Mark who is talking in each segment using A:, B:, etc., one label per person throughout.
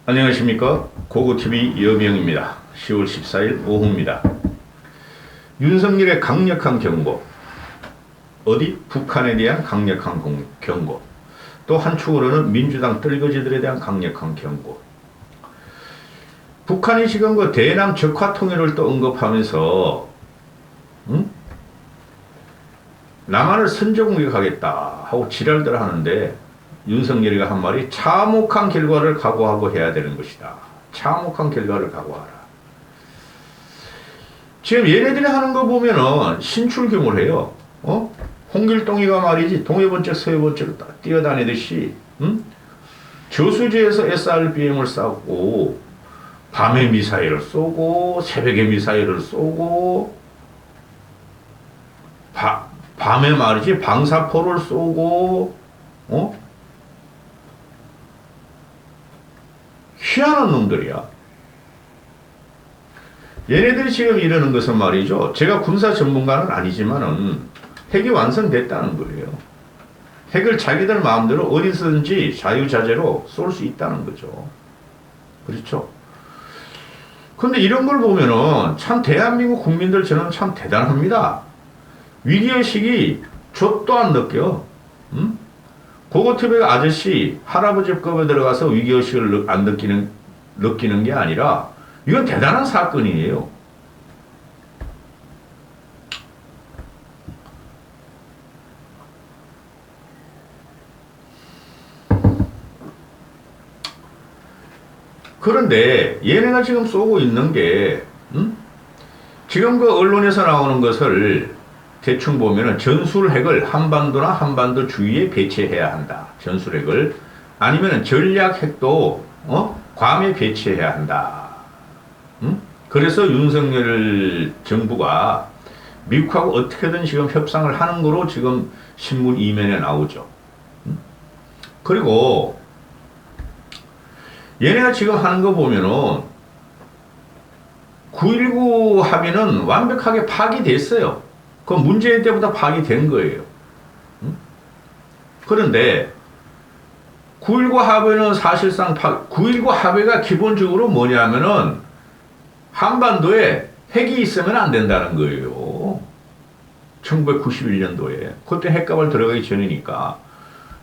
A: 안녕하십니까. 고고TV 여명입니다. 10월 14일 오후입니다. 윤석열의 강력한 경고, 어디? 북한에 대한 강력한 경고, 또 한축으로는 민주당 떨거지들에 대한 강력한 경고. 북한이 지금 그 대남 적화 통일을 또 언급하면서 남한을 선제 공격하겠다 하고 지랄들 하는데, 윤석열이가 한 말이 참혹한 결과를 각오하고 해야 되는 것이다. 참혹한 결과를 각오하라. 지금 얘네들이 하는 거 보면은 신출경을 해요. 홍길동이가 말이지 동해번쩍 서해번쩍 뛰어다니듯이 저수지에서 SRBM을 쏘고 밤에 미사일을 쏘고 새벽에 미사일을 쏘고 밤에 말이지 방사포를 쏘고 희한한 놈들이야. 얘네들이 지금 이러는 것은 말이죠. 제가 군사 전문가는 아니지만은 핵이 완성됐다는 거예요. 핵을 자기들 마음대로 어디서든지 자유자재로 쏠 수 있다는 거죠. 그렇죠? 근데 이런 걸 보면은 참 대한민국 국민들 저는 참 대단합니다. 위기의식이 좆도 안 느껴. 고고TV 아저씨 할아버지급에 들어가서 위기의식을 안 느끼는 게 아니라 이건 대단한 사건이에요. 그런데 얘네가 지금 쏘고 있는 게 지금 그 언론에서 나오는 것을 대충 보면은 전술핵을 한반도나 한반도 주위에 배치해야 한다. 전술핵을. 아니면은 전략핵도 괌에 배치해야 한다. 그래서 윤석열 정부가 미국하고 어떻게든 지금 협상을 하는 거로 지금 신문 이면에 나오죠. 그리고 얘네가 지금 하는 거 보면은 9.19 합의는 완벽하게 파기됐어요. 그 문재인 때보다 파기된 거예요. 그런데 9.19 합의는 사실상 9.19 합의가 기본적으로 뭐냐면은 한반도에 핵이 있으면 안 된다는 거예요. 1991년도에. 그때 핵가발 들어가기 전이니까.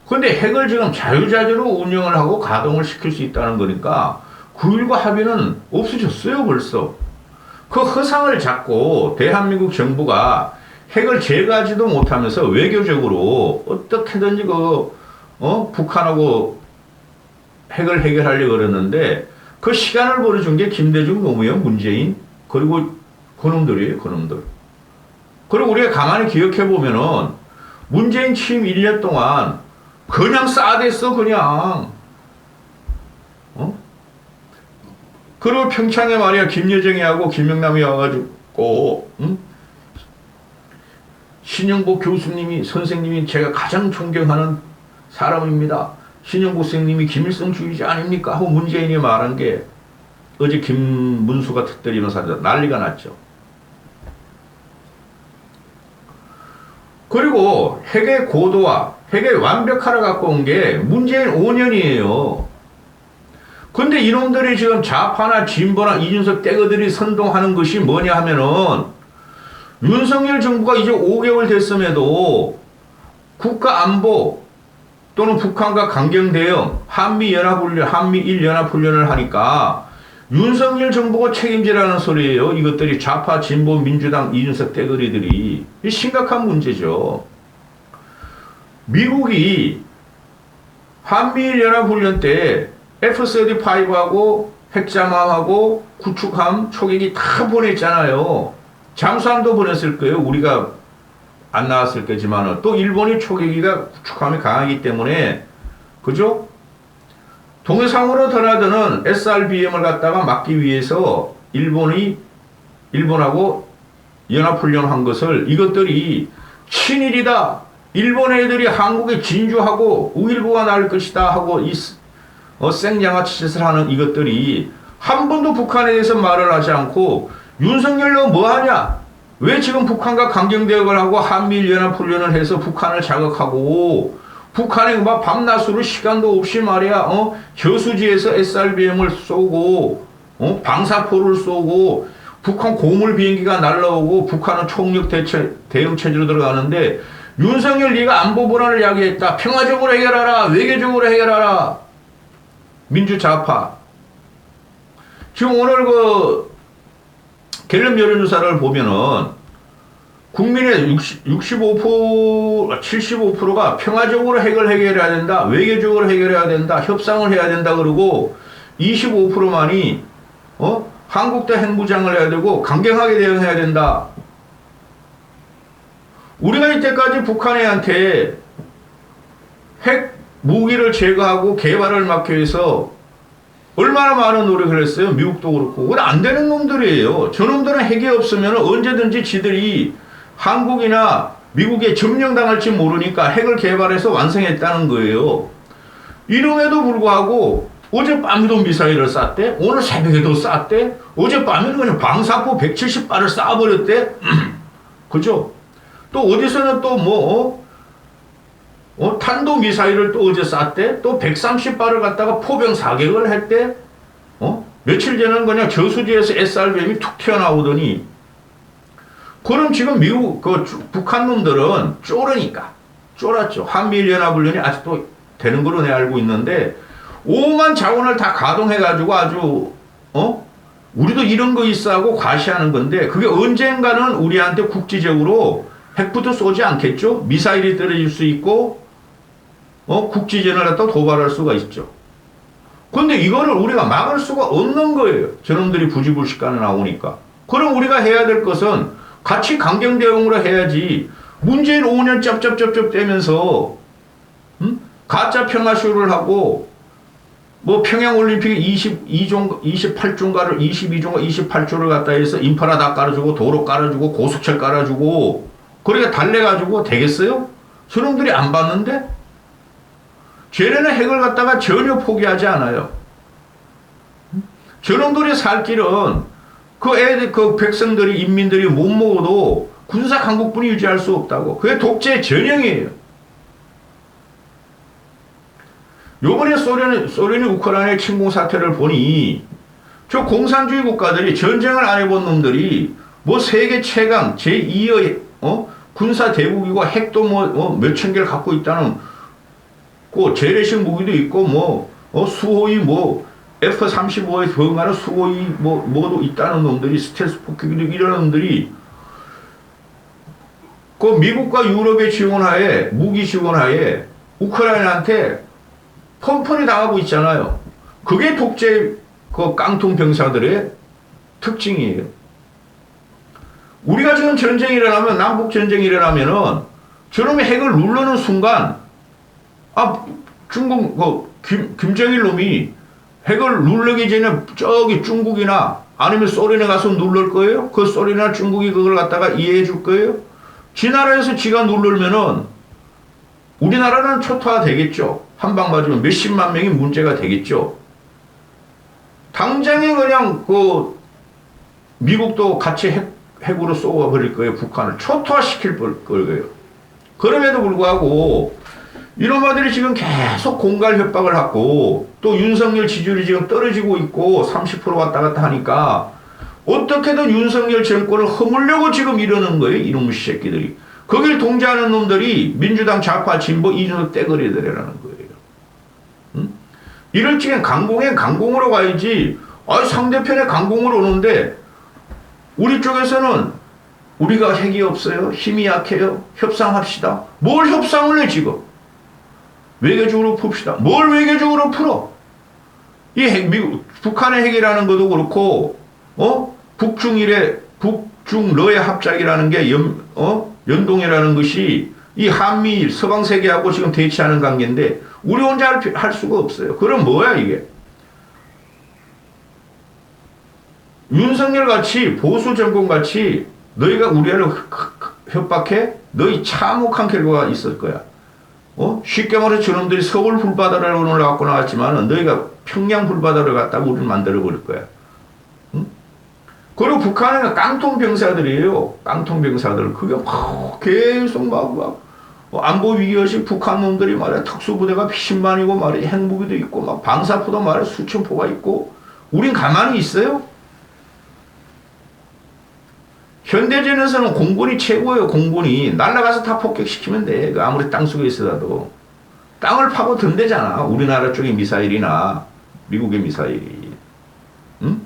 A: 근데 핵을 지금 자유자재로 운영을 하고 가동을 시킬 수 있다는 거니까 9.19 합의는 없어졌어요, 벌써. 그 허상을 잡고 대한민국 정부가 핵을 제거하지도 못하면서 외교적으로 어떻게든지 북한하고 핵을 해결하려고 그러는데 그 시간을 벌어준 게 김대중 노무현 문재인 그리고 그놈들이에요, 그놈들. 그리고 우리가 가만히 기억해 보면은 문재인 취임 1년 동안 그냥 싸댔어, 그냥. 그리고 평창에 말이야 김여정이하고 김영남이 와가지고 신영복 교수님이 선생님이 제가 가장 존경하는 사람입니다. 신영복 선생님이 김일성주의자 아닙니까? 하고 문재인이 말한 게 어제 김문수가 터뜨리면서 난리가 났죠. 그리고 핵의 고도화, 핵의 완벽화를 갖고 온 게 문재인 5년이에요. 근데 이놈들이 지금 좌파나 진보나 이준석 떼거들이 선동하는 것이 뭐냐 하면은 윤석열 정부가 이제 5개월 됐음에도 국가안보 또는 북한과 강경대응, 한미연합훈련, 한미일연합훈련을 하니까 윤석열 정부가 책임지라는 소리예요. 이것들이 좌파, 진보, 민주당, 이준석 떼거리들이. 심각한 문제죠. 미국이 한미일연합훈련 때 F-35하고 핵잠함하고 구축함, 초계기 다 보냈잖아요. 잠수함도 보냈을 거예요. 우리가 안 나왔을 거지만 또 일본이 초계기가 구축함이 강하기 때문에 그죠? 동해상으로 드나드는 SRBM을 갖다가 막기 위해서 일본하고 연합훈련한 것을 이것들이 친일이다. 일본 애들이 한국에 진주하고 5.19가 날 것이다 하고 생양아치 짓을 하는 이것들이 한 번도 북한에 대해서 말을 하지 않고 윤석열로 뭐 하냐? 왜 지금 북한과 강경대응을 하고 한미일연합훈련을 해서 북한을 자극하고 북한에 막 밤낮으로 시간도 없이 말이야, 저수지에서 SRBM을 쏘고, 방사포를 쏘고, 북한 고물 비행기가 날라오고, 북한은 총력 대응 체제로 들어가는데, 윤석열 네가 안보 불안을 야기했다. 평화적으로 해결하라. 외교적으로 해결하라. 민주좌파. 지금 오늘 갤럽 여론조사를 보면은 국민의 65%, 75%가 평화적으로 해결해야 된다. 외교적으로 해결해야 된다. 협상을 해야 된다. 그러고 25%만이 한국도 핵무장을 해야 되고 강경하게 대응해야 된다. 우리가 이때까지 북한애한테 핵 무기를 제거하고 개발을 막기 위해서 얼마나 많은 노력을 했어요. 미국도 그렇고. 근데 안 되는 놈들이에요. 저놈들은 핵이 없으면 언제든지 지들이 한국이나 미국에 점령당할지 모르니까 핵을 개발해서 완성했다는 거예요. 이름에도 불구하고 어젯밤에도 미사일을 쐈대. 오늘 새벽에도 쐈대. 어젯밤에는 그냥 방사포 170발을 쏴버렸대. 그죠? 또 어디서는 또 탄도미사일을 또 어제 쐈대. 또 130발을 갖다가 포병 사격을 했대. 며칠 전에는 그냥 저수지에서 SRBM이 툭 튀어나오더니. 그럼 지금 북한 놈들은 쫄으니까. 쫄았죠. 한미일연합훈련이 아직도 되는 걸로 내가 알고 있는데, 오만 자원을 다 가동해가지고 아주, 우리도 이런 거 있어 하고 과시하는 건데, 그게 언젠가는 우리한테 국지적으로 핵부터 쏘지 않겠죠? 미사일이 떨어질 수 있고, 국지전을 갖다 도발할 수가 있죠. 근데 이거를 우리가 막을 수가 없는 거예요. 저놈들이 부지불식간에 나오니까. 그럼 우리가 해야 될 것은 같이 강경 대응으로 해야지. 문재인 5년 짭짭짭짭 떼면서, 가짜 평화쇼를 하고, 평양올림픽 28조인가를, 22조인가 28조를 갖다 해서 인프라 다 깔아주고, 도로 깔아주고, 고속철 깔아주고, 그러니까 달래가지고 되겠어요? 저놈들이 안 받는데? 쟤네는 핵을 갖다가 전혀 포기하지 않아요. 저놈들이 살 길은 그 백성들이, 인민들이 못 먹어도 군사 강국뿐이 유지할 수 없다고. 그게 독재 전형이에요. 요번에 소련이 우크라이나의 침공 사태를 보니 저 공산주의 국가들이 전쟁을 안 해본 놈들이 세계 최강 제2의 군사 대국이고 핵도 몇천 개를 갖고 있다는 재래식 무기도 있고 수호위 F-35에 들어가는 수호위 뭐도 있다는 놈들이 스텔스 폭격기도 이런 놈들이 미국과 유럽의 지원하에 무기 지원하에 우크라이나한테 펀펀히 당하고 있잖아요. 그게 독재 깡통 병사들의 특징이에요. 우리가 지금 전쟁이 일어나면, 남북 전쟁이 일어나면은 저놈의 핵을 누르는 순간 중국 김정일 놈이 핵을 누르기 전에 저기 중국이나 아니면 소련에 가서 누를 거예요? 그 소련이나 중국이 그걸 갖다가 이해해 줄 거예요? 지 나라에서 지가 누르면은 우리나라는 초토화 되겠죠. 한 방 맞으면 몇십만 명이 문제가 되겠죠. 당장에 그냥 미국도 같이 핵으로 쏘아버릴 거예요. 북한을 초토화시킬 거예요. 그럼에도 불구하고 이놈아들이 지금 계속 공갈 협박을 하고 또 윤석열 지지율이 지금 떨어지고 있고 30% 왔다 갔다 하니까 어떻게든 윤석열 정권을 허물려고 지금 이러는 거예요. 이놈의 새끼들이. 거길 동조하는 놈들이 민주당 좌파 진보 이준석 떼거리들이라는 거예요. 이럴 적엔 강공으로 가야지. 상대편에 강공으로 오는데 우리 쪽에서는 우리가 핵이 없어요. 힘이 약해요. 협상합시다. 뭘 협상을 해 지금. 외교적으로 풉시다. 뭘 외교적으로 풀어. 북한의 핵이라는 것도 그렇고 북중러의 합작이라는 게 연동이라는 것이 이 한미 서방 세계하고 지금 대치하는 관계인데 우리 혼자 할 수가 없어요. 그럼 뭐야 이게? 윤석열 같이 보수 정권 같이 너희가 우리를 협박해? 너희 참혹한 결과가 있을 거야. 쉽게 말해 저놈들이 서울 불바다를 올라갖고 나왔지만 너희가 평양 불바다를 갖다가 우리를 만들어 버릴 거야. 그리고 북한은 깡통 병사들이에요. 깡통 병사들. 그게 계속 안보 위기의식 북한 놈들이 말이야 특수부대가 10만이고 말이야 핵무기도 있고 막 방사포도 말이야 수천 포가 있고 우린 가만히 있어요? 현대전에서는 공군이 최고예요. 공군이 날아가서 다 폭격시키면 돼. 아무리 땅속에 있어도 땅을 파고 든대잖아. 우리나라 쪽의 미사일이나 미국의 미사일이. 응?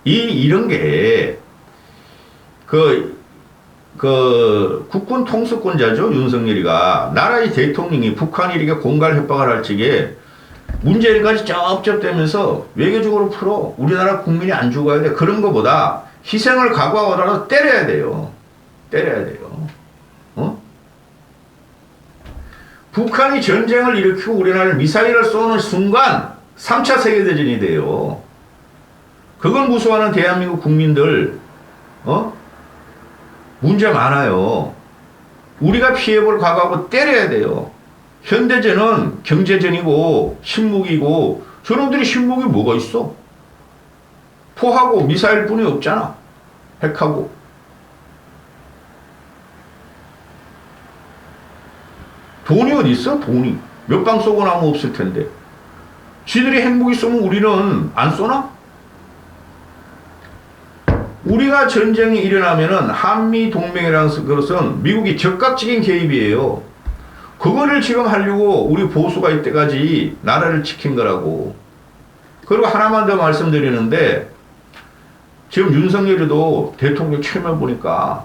A: 이런 게 국군 통수권자죠. 윤석열이가 나라의 대통령이 북한이 이렇게 공갈 협박을 할 적에 문재인까지 쩝쩝대면서 외교적으로 풀어. 우리나라 국민이 안 죽어야 돼. 그런 거보다 희생을 각오하더라도 때려야 돼요. 때려야 돼요. 어? 북한이 전쟁을 일으키고 우리나라를 미사일을 쏘는 순간 3차 세계대전이 돼요. 그걸 무서워하는 대한민국 국민들 문제 많아요. 우리가 피해볼 각오하고 때려야 돼요. 현대전은 경제전이고 신무기고 저놈들이 신무기 뭐가 있어? 포하고 미사일뿐이 없잖아. 핵하고. 돈이 어디 있어? 돈이. 몇 방 쏘고 나면 없을 텐데. 지들이 핵무기 쏘면 우리는 안 쏘나? 우리가 전쟁이 일어나면은 한미동맹이라는 것은 미국이 적극적인 개입이에요. 그거를 지금 하려고 우리 보수가 이때까지 나라를 지킨 거라고. 그리고 하나만 더 말씀드리는데 지금 윤석열이도 대통령 최면 보니까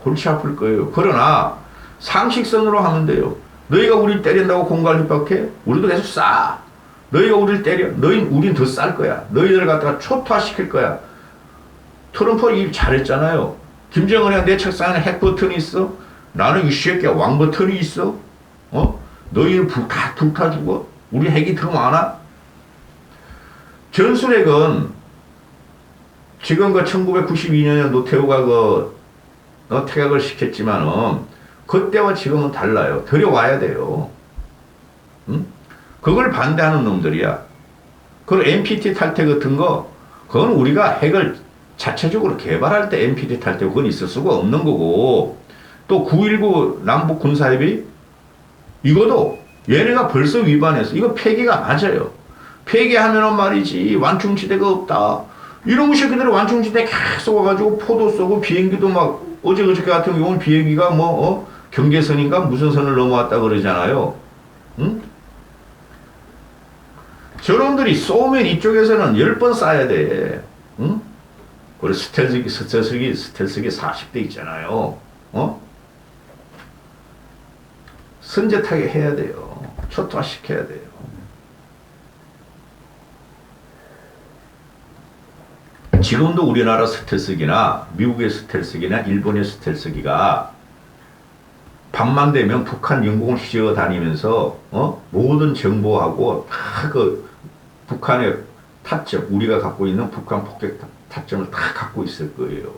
A: 골치 아플 거예요. 그러나 상식선으로 하면 돼요. 너희가 우리를 때린다고 공갈 협박해? 우리도 계속 쏴. 너희가 우리를 때려. 우린 더 쌀 거야. 너희들을 갖다가 초토화시킬 거야. 트럼프 일 잘했잖아요. 김정은이 내 책상에 핵 버튼이 있어? 나는 이 새끼야 왕 버튼이 있어? 너희는 다 불타 죽어? 우리 핵이 들어가나? 전술핵은 지금 1992년에 노태우가 퇴각을 시켰지만은 그때와 지금은 달라요. 들여와야 돼요. 응? 그걸 반대하는 놈들이야. 그 NPT 탈퇴 같은 거, 그건 우리가 핵을 자체적으로 개발할 때 NPT 탈퇴 그건 있을 수가 없는 거고, 또 9.19 남북 군사협의 이것도 얘네가 벌써 위반했어. 이거 폐기가 맞아요. 폐기하면은 말이지 완충지대가 없다. 이런 새끼들이 완충지대 계속 와가지고 포도 쏘고 비행기도 막 어제 같은 경우는 비행기가 경계선인가 무슨 선을 넘어왔다 그러잖아요. 응? 저놈들이 쏘면 이쪽에서는 10번 쏴야 돼. 응? 그리고 스텔스기 40대 있잖아요. 선제타게 해야 돼요. 초토화시켜야 돼요. 지금도 우리나라 스텔스기나 미국의 스텔스기나 일본의 스텔스기가 밤만 되면 북한 영공을 휘저어 다니면서 모든 정보하고 다 북한의 타점, 우리가 갖고 있는 북한 폭격 타점을 다 갖고 있을 거예요.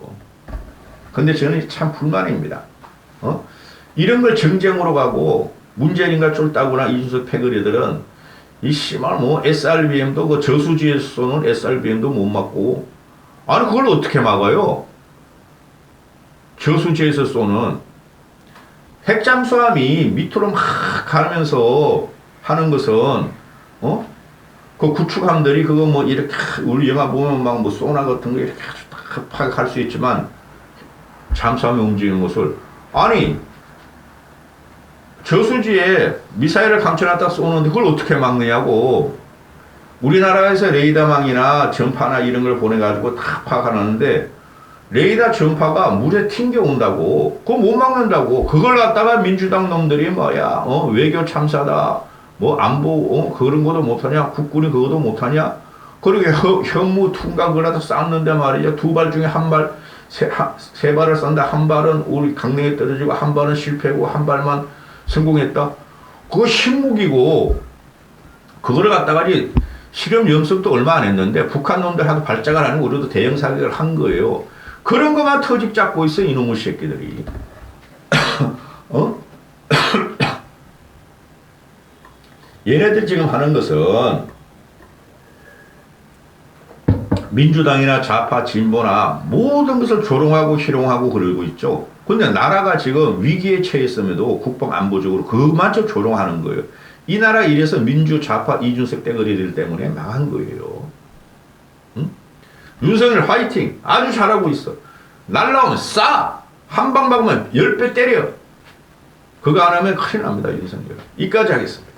A: 근데 저는 참 불만입니다. 이런 걸 정쟁으로 가고 문재인과 쫄따구나 이준석 패거리들은 이 씨발 SRBM도 그 저수지에서 쏘는 SRBM도 못 막고 아니 그걸 어떻게 막아요? 저수지에서 쏘는 핵잠수함이 밑으로 막 가면서 하는 것은 그 구축함들이 그거 이렇게 우리 영화 보면 막 소나 같은 거 이렇게 파악할 수 있지만 잠수함이 움직이는 것을 아니 저수지에 미사일을 감춰놨다 쏘는데 그걸 어떻게 막느냐고. 우리나라에서 레이더망이나 전파나 이런 걸 보내가지고 다 파악하는데 레이더 전파가 물에 튕겨온다고. 그거 못 막는다고. 그걸 갖다가 민주당 놈들이 외교 참사다. 안보, 그런 것도 못하냐. 국군이 그것도 못하냐. 그리고 현무 퉁각 그러다 쐈는데 말이죠. 두 발 중에 한 발, 세 발을 쐈는데 한 발은 우리 강릉에 떨어지고 한 발은 실패고 한 발만 성공했다. 그거 신무기고, 그거를 갖다가 실험 연습도 얼마 안 했는데 북한 놈들하고 발작을 하는 우리도 대형 사격을 한 거예요. 그런 것만 터집 잡고 있어 이놈의 새끼들이. 얘네들 지금 하는 것은 민주당이나 좌파 진보나 모든 것을 조롱하고 희롱하고 그러고 있죠. 근데 나라가 지금 위기에 처했음에도 국방 안보적으로 그만큼 조롱하는 거예요. 이 나라 이래서 민주 좌파 이준석 떼거리들 때문에 망한 거예요. 응? 윤석열 화이팅 아주 잘하고 있어. 날라오면 쏴! 한 방 박으면 10배 때려. 그거 안 하면 큰일 납니다. 윤석열. 이까지 하겠습니다.